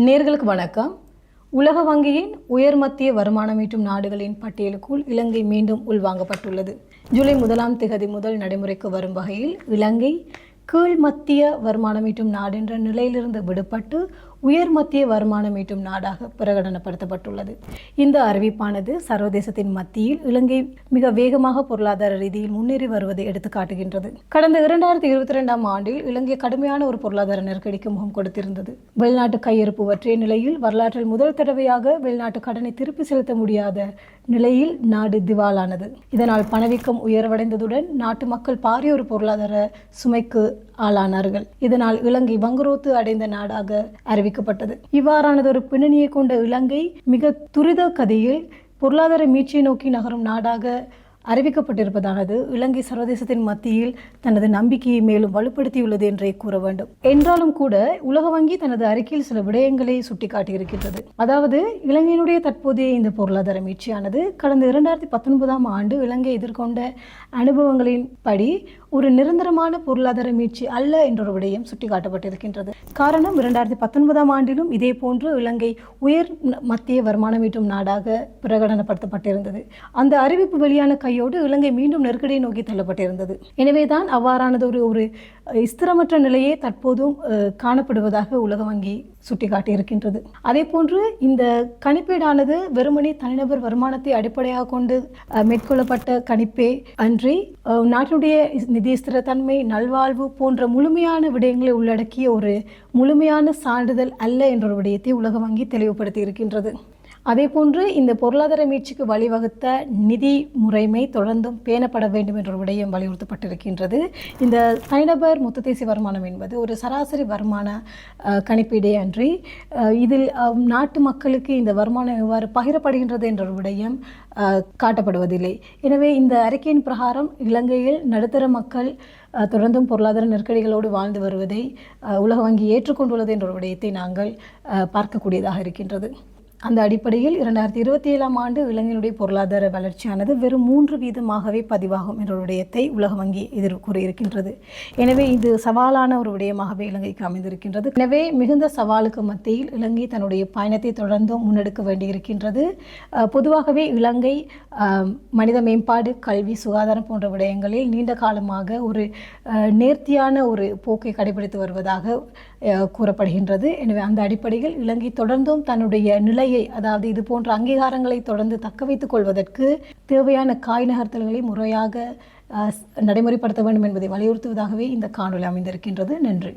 நேர்களுக்கு வணக்கம். உலக வங்கியின் உயர் மத்திய வருமானம் ஈட்டும் நாடுகளின் பட்டியலுக்குள் இலங்கை மீண்டும் உள்வாங்கப்பட்டுள்ளது. ஜூலை 1ஆம் தேதி முதல் நடைமுறைக்கு வரும் வகையில் இலங்கை கீழ் மத்திய வருமானம் ஈட்டும் நாடு என்ற நிலையிலிருந்து விடுபட்டு உயர் மத்திய வருமானம் ஈட்டும் நாடாக பிரகடனப்படுத்தப்பட்டுள்ளது. இந்த அறிவிப்பானது சர்வதேசத்தின் மத்தியில் இலங்கை மிக வேகமாக பொருளாதார ரீதியில் முன்னேறி வருவதை எடுத்து காட்டுகின்றது. கடந்த 2022ஆம் ஆண்டில் இலங்கை கடுமையான ஒரு பொருளாதார நெருக்கடிக்கு முகம் கொடுத்திருந்தது. வெளிநாட்டு கையிருப்பு வற்றிய நிலையில் வரலாற்றில் முதல் தடவையாக வெளிநாட்டு கடனை திருப்பி செலுத்த முடியாத நிலையில் நாடு திவாலானது. இதனால் பணவீக்கம் உயர்வடைந்ததுடன் நாட்டு மக்கள் பாரிய ஒரு பொருளாதார சுமைக்கு ஆளானார்கள். இதனால் இலங்கை வங்குரோத்து அடைந்த நாடாக அறிவிக்கப்பட்டது. இவ்வாறானதொரு பின்னணியை கொண்ட இலங்கை மிக துரித கதியில் பொருளாதார மீட்சியை நோக்கி நகரும் நாடாக அறிவிக்கப்பட்டிருப்பதானது இலங்கை சர்வதேசத்தின் மத்தியில் தனது நம்பிக்கையை மேலும் வலுப்படுத்தியுள்ளது என்றே கூற வேண்டும். என்றாலும் கூட உலக வங்கி தனது அறிக்கையில் சில விடயங்களை சுட்டிக்காட்டியிருக்கின்றது. அதாவது இலங்கையினுடைய தற்போதைய இந்த பொருளாதார மீட்சியானது கடந்த 2019ஆம் ஆண்டு இலங்கை எதிர்கொண்ட அனுபவங்களின் படி ஒரு நிரந்தரமான பொருளாதார மீட்சி அல்ல என்றொரு விடயம் சுட்டிக்காட்டப்பட்டிருக்கின்றது. காரணம் 2019ஆம் ஆண்டிலும் இதே போன்று இலங்கை உயர் மத்திய வருமானம் ஈட்டும் நாடாக பிரகடனப்படுத்தப்பட்டிருந்தது. அந்த அறிவிப்பு வெளியான கையோடு இலங்கை மீண்டும் நெருக்கடியை நோக்கி தள்ளப்பட்டிருந்தது. எனவேதான் அவ்வாறானது ஒரு ஸ்திரமற்ற நிலையே தற்போதும் காணப்படுவதாக உலக வங்கி சுட்டிக்காட்டியிருக்கின்றது. அதே போன்று இந்த கணிப்பீடானது வெறுமனே தனிநபர் வருமானத்தை அடிப்படையாக கொண்டு மேற்கொள்ளப்பட்ட கணிப்பே அன்றி நாட்டினுடைய நிதி ஸ்திரத்தன்மை, நல்வாழ்வு போன்ற முழுமையான விடயங்களை உள்ளடக்கிய ஒரு முழுமையான சான்றிதழ் அல்ல என்ற ஒரு விடயத்தை உலக வங்கி தெளிவுபடுத்தி இருக்கின்றது. அதே போன்று இந்த பொருளாதார மீட்சிக்கு வழிவகுத்த நிதி முறைமை தொடர்ந்தும் பேணப்பட வேண்டும் என்ற விடயம் வலியுறுத்தப்பட்டிருக்கின்றது. இந்த தனிநபர் மொத்த தேசிய வருமானம் என்பது ஒரு சராசரி வருமான கணிப்பீடே அன்றி இதில் நாட்டு மக்களுக்கு இந்த வருமானம் எவ்வாறு பகிரப்படுகின்றது என்ற ஒரு விடயம் காட்டப்படுவதில்லை. எனவே இந்த அறிக்கையின் பிரகாரம் இலங்கையில் நடுத்தர மக்கள் தொடர்ந்தும் பொருளாதார நெருக்கடிகளோடு வாழ்ந்து வருவதை உலக வங்கி ஏற்றுக்கொண்டுள்ளது என்ற ஒரு விடயத்தை நாங்கள் பார்க்கக்கூடியதாக இருக்கின்றது. அந்த அடிப்படையில் 2027ஆம் ஆண்டு இலங்கையினுடைய பொருளாதார வளர்ச்சியானது வெறும் 3% பதிவாகும் என்ற விடயத்தை உலக வங்கி எதிர்கூறியிருக்கின்றது. எனவே இது சவாலான ஒரு விடயமாகவே இலங்கைக்கு அமைந்திருக்கின்றது. எனவே மிகுந்த சவாலுக்கு மத்தியில் இலங்கை தன்னுடைய பயணத்தை தொடர்ந்தும் முன்னெடுக்க வேண்டியிருக்கின்றது. பொதுவாகவே இலங்கை மனித மேம்பாடு, கல்வி, சுகாதாரம் போன்ற விடயங்களில் நீண்ட காலமாக ஒரு நேர்த்தியான ஒரு போக்கை கடைபிடித்து வருவதாக கூறப்படுகின்றது. எனவே அந்த அடிப்படையில் இலங்கை தொடர்ந்தும் தன்னுடைய நிலையை, அதாவது இது போன்ற அங்கீகாரங்களை தொடர்ந்து தக்க வைத்துக் கொள்வதற்கு தேவையான காய் நகர்த்தல்களை முறையாக நடைமுறைப்படுத்த வேண்டும் என்பதை வலியுறுத்துவதாகவே இந்த காணொளி அமைந்திருக்கின்றது. நன்றி.